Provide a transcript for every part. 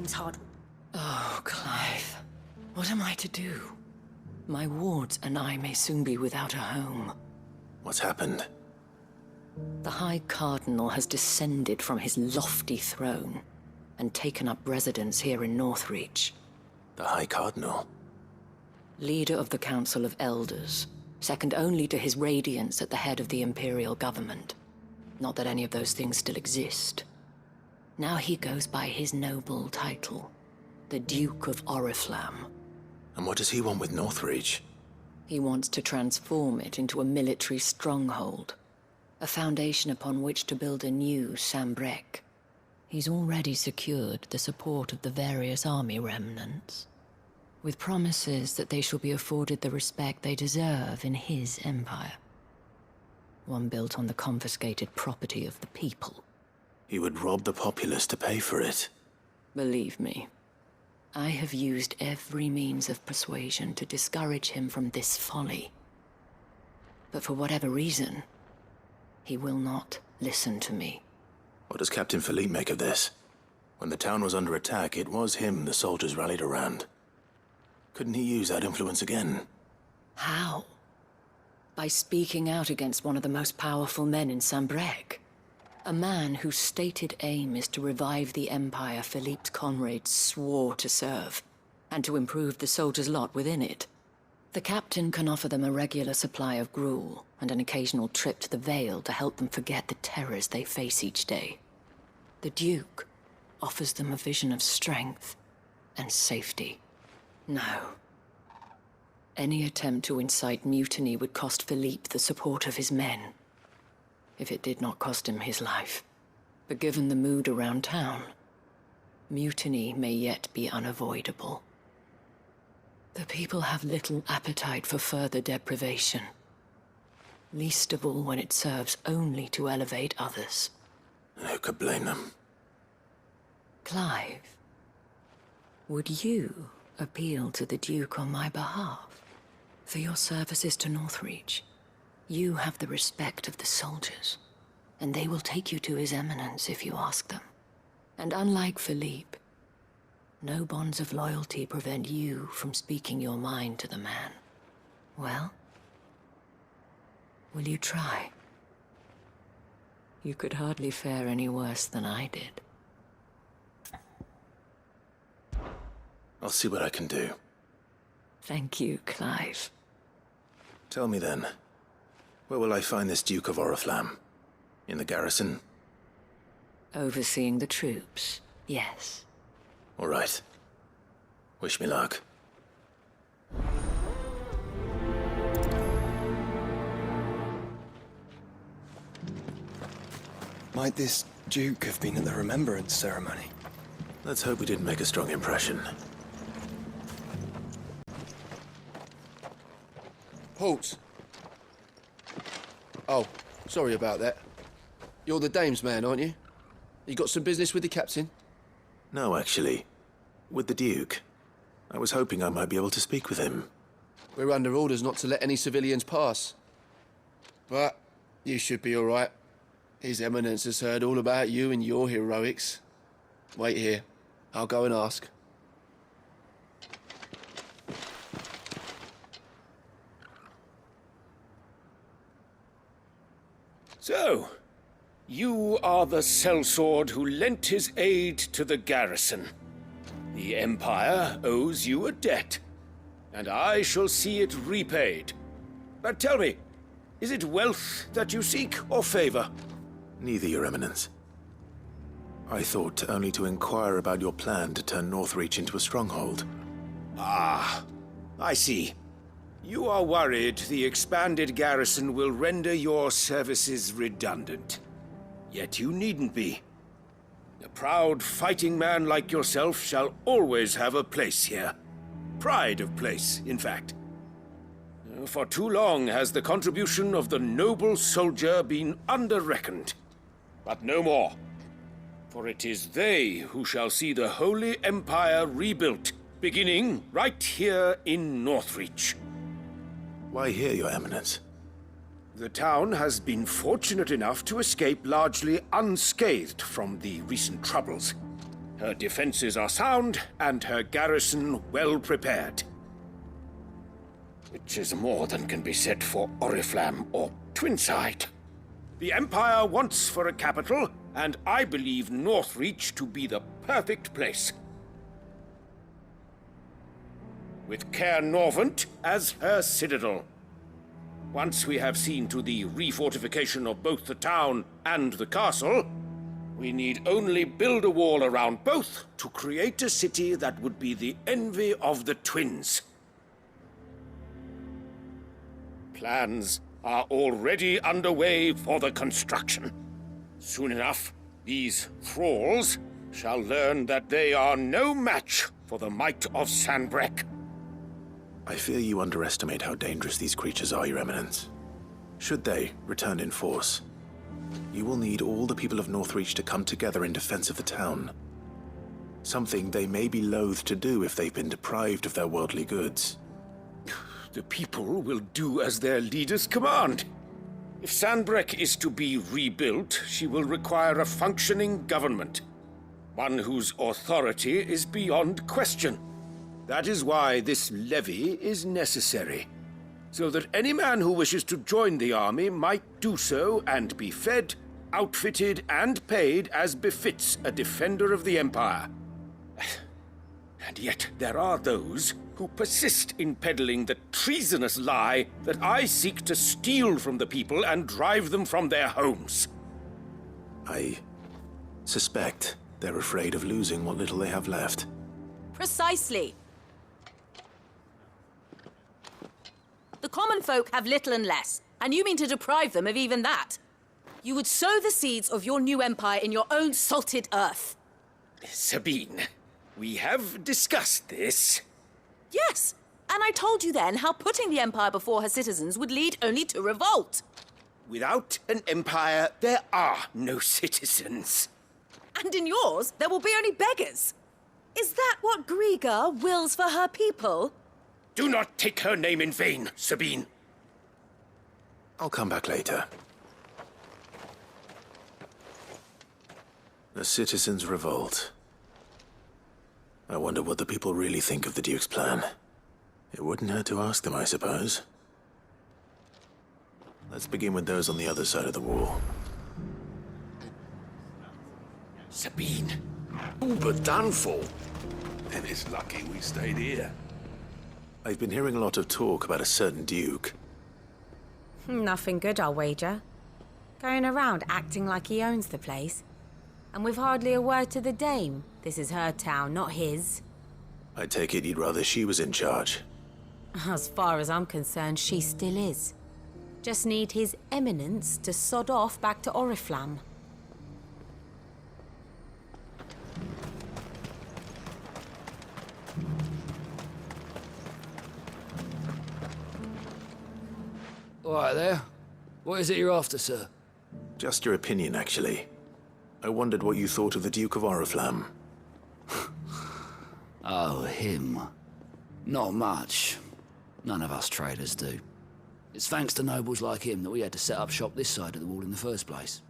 seems hard. Oh, Clive. What am I to do? My wards and I may soon be without a home. What's happened? The High Cardinal has descended from his lofty throne and taken up residence here in Northreach. The High Cardinal? Leader of the Council of Elders, second only to his Radiance at the head of the Imperial government. Not that any of those things still exist. Now he goes by his noble title, the Duke of Oriflamme. And what does he want with Northreach? He wants to transform it into a military stronghold, a foundation upon which to build a new Sanbreque. He's already secured the support of the various army remnants, with promises that they shall be afforded the respect they deserve in his empire. One built on the confiscated property of the people. He would rob the populace to pay for it. Believe me, I have used every means of persuasion to discourage him from this folly. But for whatever reason, he will not listen to me. What does Captain Philippe make of this? When the town was under attack, it was him the soldiers rallied around. Couldn't he use that influence again? How? By speaking out against one of the most powerful men in Sanbreque. A man whose stated aim is to revive the empire Philippe's comrades swore to serve, and to improve the soldiers' lot within it. The captain can offer them a regular supply of gruel, and an occasional trip to the Vale to help them forget the terrors they face each day. The Duke offers them a vision of strength and safety. No. Any attempt to incite mutiny would cost Philippe the support of his men. If it did not cost him his life. But given the mood around town, mutiny may yet be unavoidable. The people have little appetite for further deprivation. Least of all when it serves only to elevate others. Who could blame them? Clive, would you appeal to the Duke on my behalf? For your services to Northreach, you have the respect of the soldiers, and they will take you to His Eminence if you ask them. And unlike Philippe, no bonds of loyalty prevent you from speaking your mind to the man. Well, will you try? You could hardly fare any worse than I did. I'll see what I can do. Thank you, Clive. Tell me then, where will I find this Duke of Oriflamme? In the garrison? Overseeing the troops, yes. All right. Wish me luck. Might this Duke have been at the Remembrance ceremony? Let's hope we didn't make a strong impression. Halt! Oh, sorry about that. You're the dame's man, aren't you? You got some business with the captain? No, actually. With the Duke. I was hoping I might be able to speak with him. We're under orders not to let any civilians pass. But you should be all right. His Eminence has heard all about you and your heroics. Wait here. I'll go and ask. So, you are the sellsword who lent his aid to the garrison. The Empire owes you a debt, and I shall see it repaid. But tell me, is it wealth that you seek, or favor? Neither, Your Eminence. I thought only to inquire about your plan to turn Northreach into a stronghold. Ah, I see. You are worried the expanded garrison will render your services redundant. Yet you needn't be. A proud fighting man like yourself shall always have a place here. Pride of place, in fact. For too long has the contribution of the noble soldier been under-reckoned. But no more. For it is they who shall see the Holy Empire rebuilt, beginning right here in Northreach. Why here, Your Eminence? The town has been fortunate enough to escape largely unscathed from the recent troubles. Her defenses are sound, and her garrison well prepared. Which is more than can be said for Oriflamme or Twinside. The Empire wants for a capital, and I believe Northreach to be the perfect place. With Caer Norvent as her citadel. Once we have seen to the refortification of both the town and the castle, we need only build a wall around both to create a city that would be the envy of the twins. Plans are already underway for the construction. Soon enough, these thralls shall learn that they are no match for the might of Sanbreque. I fear you underestimate how dangerous these creatures are, Your Eminence. Should they return in force, you will need all the people of Northreach to come together in defense of the town. Something they may be loath to do if they've been deprived of their worldly goods. The people will do as their leaders command. If Sanbreque is to be rebuilt, she will require a functioning government. One whose authority is beyond question. That is why this levy is necessary. So that any man who wishes to join the army might do so and be fed, outfitted, and paid as befits a defender of the Empire. And yet there are those who persist in peddling the treasonous lie that I seek to steal from the people and drive them from their homes. I suspect they're afraid of losing what little they have left. Precisely. The common folk have little and less, and you mean to deprive them of even that. You would sow the seeds of your new empire in your own salted earth. Sabine, we have discussed this. Yes, and I told you then how putting the empire before her citizens would lead only to revolt. Without an empire, there are no citizens. And in yours, there will be only beggars. Is that what Griga wills for her people? Do not take her name in vain, Sabine. I'll come back later. The citizens revolt. I wonder what the people really think of the Duke's plan. It wouldn't hurt to ask them, I suppose. Let's begin with those on the other side of the wall. Sabine. All but done for. Then it's lucky we stayed here. I've been hearing a lot of talk about a certain Duke. Nothing good, I'll wager. Going around acting like he owns the place. And with hardly a word to the dame. This is her town, not his. I take it you'd rather she was in charge. As far as I'm concerned, she still is. Just need his eminence to sod off back to Oriflamme. All right there. What is it you're after, sir? Just your opinion, actually. I wondered what you thought of the Duke of Oriflamme. Oh, him. Not much. None of us traders do. It's thanks to nobles like him that we had to set up shop this side of the wall in the first place.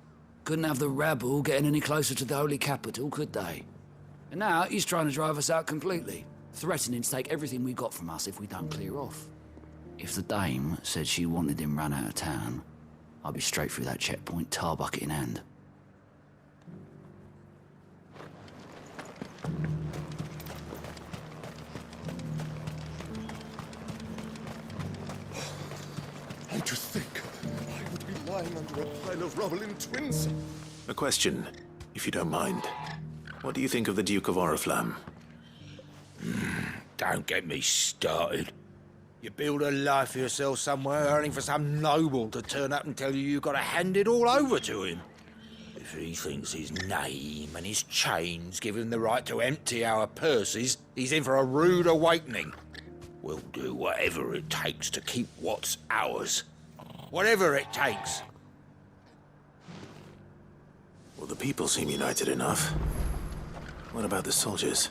Couldn't have the rabble getting any closer to the holy capital, could they? And now he's trying to drive us out completely, threatening to take everything we got from us if we don't clear off. If the dame said she wanted him run out of town, I'd be straight through that checkpoint, tar bucket in hand. And to think I would be lying under a pile of rubble in Twins. A question, if you don't mind. What do you think of the Duke of Oriflamme? Don't get me started. You build a life for yourself somewhere, earning for some noble to turn up and tell you you've got to hand it all over to him. If he thinks his name and his chains give him the right to empty our purses, he's in for a rude awakening. We'll do whatever it takes to keep what's ours. Whatever it takes. Well, the people seem united enough. What about the soldiers?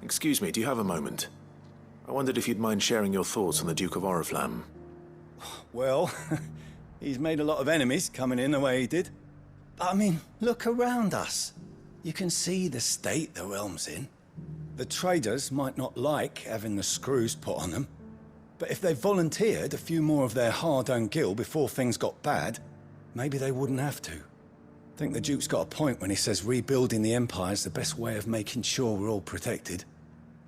Excuse me, do you have a moment? I wondered if you'd mind sharing your thoughts on the Duke of Oriflamme. Well, He's made a lot of enemies coming in the way he did. But I mean, look around us. You can see the state the realm's in. The traders might not like having the screws put on them, but if they volunteered a few more of their hard-earned gil before things got bad, maybe they wouldn't have to. I think the Duke's got a point when he says rebuilding the Empire's the best way of making sure we're all protected.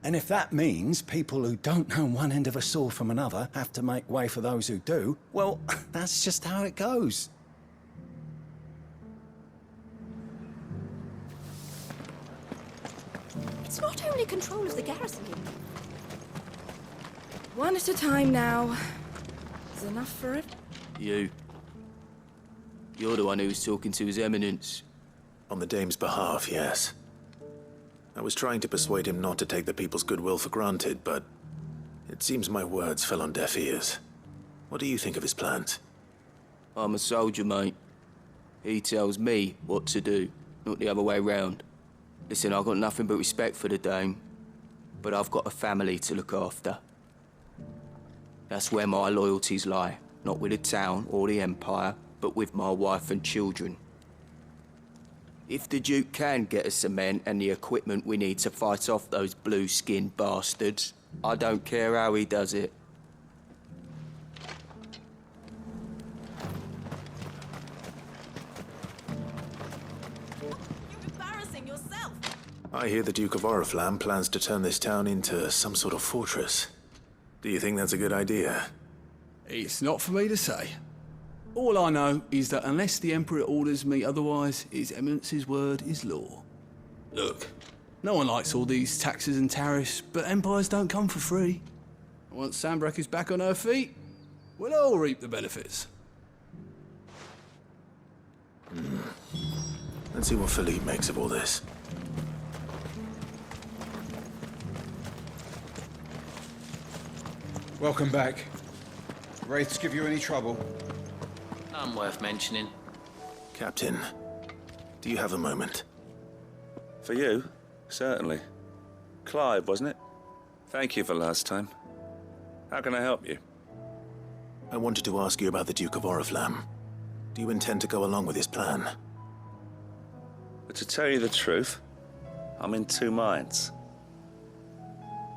And if that means people who don't know one end of a sword from another have to make way for those who do, well, that's just how it goes. It's not only control of the garrison. One at a time now. Is enough for it? You. You're the one who was talking to His Eminence. On the Dame's behalf, yes. I was trying to persuade him not to take the people's goodwill for granted, but it seems my words fell on deaf ears. What do you think of his plans? I'm a soldier, mate. He tells me what to do, not the other way round. Listen, I've got nothing but respect for the Dame, but I've got a family to look after. That's where my loyalties lie, not with the town or the Empire, but with my wife and children. If the Duke can get us the men and the equipment we need to fight off those blue-skinned bastards, I don't care how he does it. You're embarrassing yourself. I hear the Duke of Oriflamme plans to turn this town into some sort of fortress. Do you think that's a good idea? It's not for me to say. All I know is that unless the Emperor orders me otherwise, His Eminence's word is law. Look, no one likes all these taxes and tariffs, but empires don't come for free. Once Sanbreque is back on her feet, we'll all reap the benefits. Let's see what Philippe makes of all this. Welcome back. Wraiths give you any trouble? None worth mentioning. Captain, do you have a moment? For you? Certainly. Clive, wasn't it? Thank you for last time. How can I help you? I wanted to ask you about the Duke of Oriflamme. Do you intend to go along with his plan? But to tell you the truth, I'm in two minds.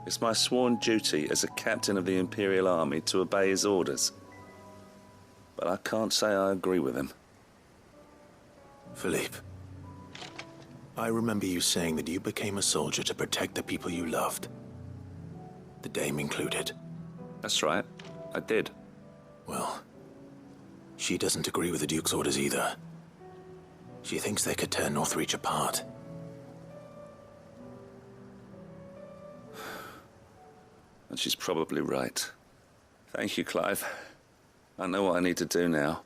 It's my sworn duty as a captain of the Imperial Army to obey his orders. But I can't say I agree with him. Philippe, I remember you saying that you became a soldier to protect the people you loved. The Dame included. That's right, I did. Well, she doesn't agree with the Duke's orders either. She thinks they could tear Northreach apart. And she's probably right. Thank you, Clive. I know what I need to do now.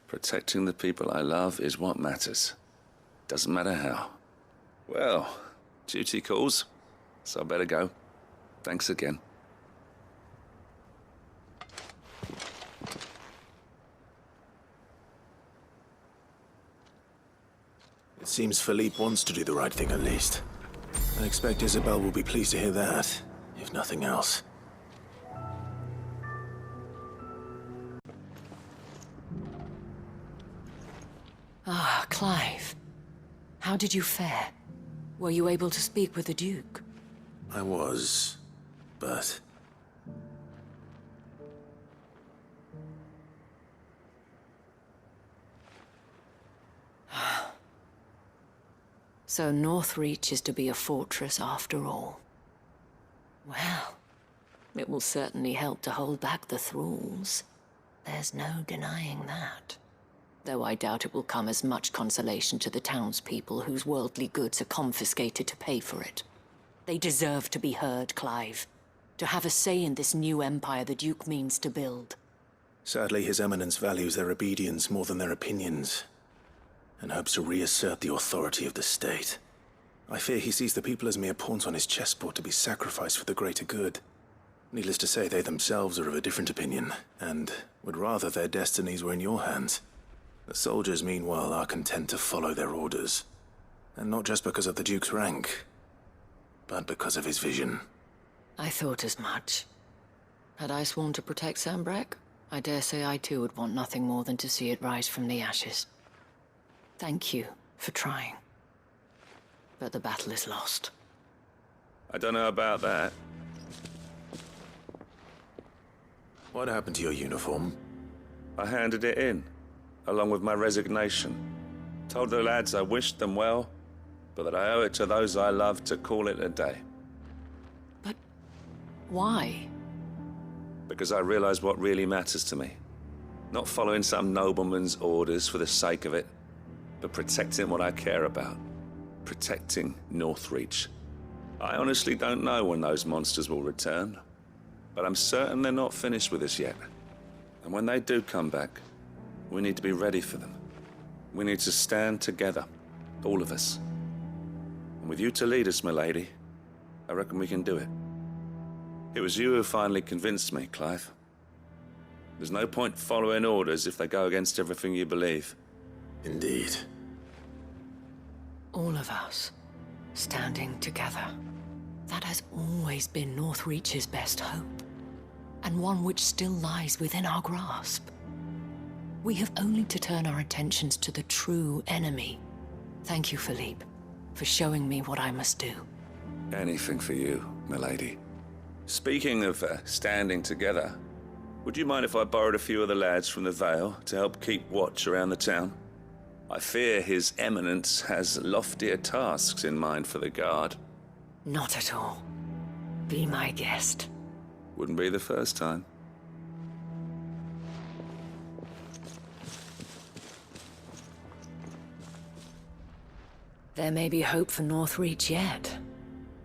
Protecting the people I love is what matters. Doesn't matter how. Well, duty calls, so I better go. Thanks again. It seems Philippe wants to do the right thing at least. I expect Isabel will be pleased to hear that, if nothing else. Ah, Clive. How did you fare? Were you able to speak with the Duke? I was, but... So Northreach is to be a fortress after all. Well, it will certainly help to hold back the thralls. There's no denying that. Though I doubt it will come as much consolation to the townspeople whose worldly goods are confiscated to pay for it. They deserve to be heard, Clive. To have a say in this new empire the Duke means to build. Sadly, His Eminence values their obedience more than their opinions, and hopes to reassert the authority of the state. I fear he sees the people as mere pawns on his chessboard to be sacrificed for the greater good. Needless to say, they themselves are of a different opinion, and would rather their destinies were in your hands. The soldiers, meanwhile, are content to follow their orders. And not just because of the Duke's rank, but because of his vision. I thought as much. Had I sworn to protect Sanbreque, I dare say I too would want nothing more than to see it rise from the ashes. Thank you for trying. But the battle is lost. I don't know about that. What happened to your uniform? I handed it in, along with my resignation. Told the lads I wished them well, but that I owe it to those I love to call it a day. But why? Because I realize what really matters to me. Not following some nobleman's orders for the sake of it, but protecting what I care about. Protecting Northreach. I honestly don't know when those monsters will return, but I'm certain they're not finished with us yet. And when they do come back, we need to be ready for them. We need to stand together, all of us. And with you to lead us, milady, I reckon we can do it. It was you who finally convinced me, Clive. There's no point following orders if they go against everything you believe. Indeed. All of us, standing together. That has always been Northreach's best hope, and one which still lies within our grasp. We have only to turn our attentions to the true enemy. Thank you, Philippe, for showing me what I must do. Anything for you, milady. Speaking of standing together, would you mind if I borrowed a few of the lads from the Vale to help keep watch around the town? I fear His Eminence has loftier tasks in mind for the guard. Not at all. Be my guest. Wouldn't be the first time. There may be hope for Northreach yet.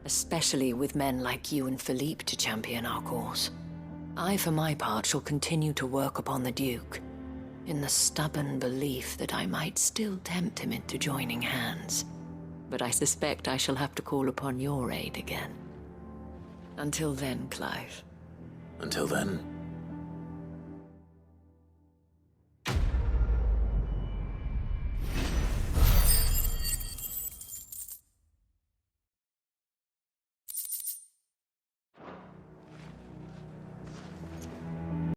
Especially with men like you and Philippe to champion our cause. I, for my part, shall continue to work upon the Duke, in the stubborn belief that I might still tempt him into joining hands. But I suspect I shall have to call upon your aid again. Until then, Clive. Until then,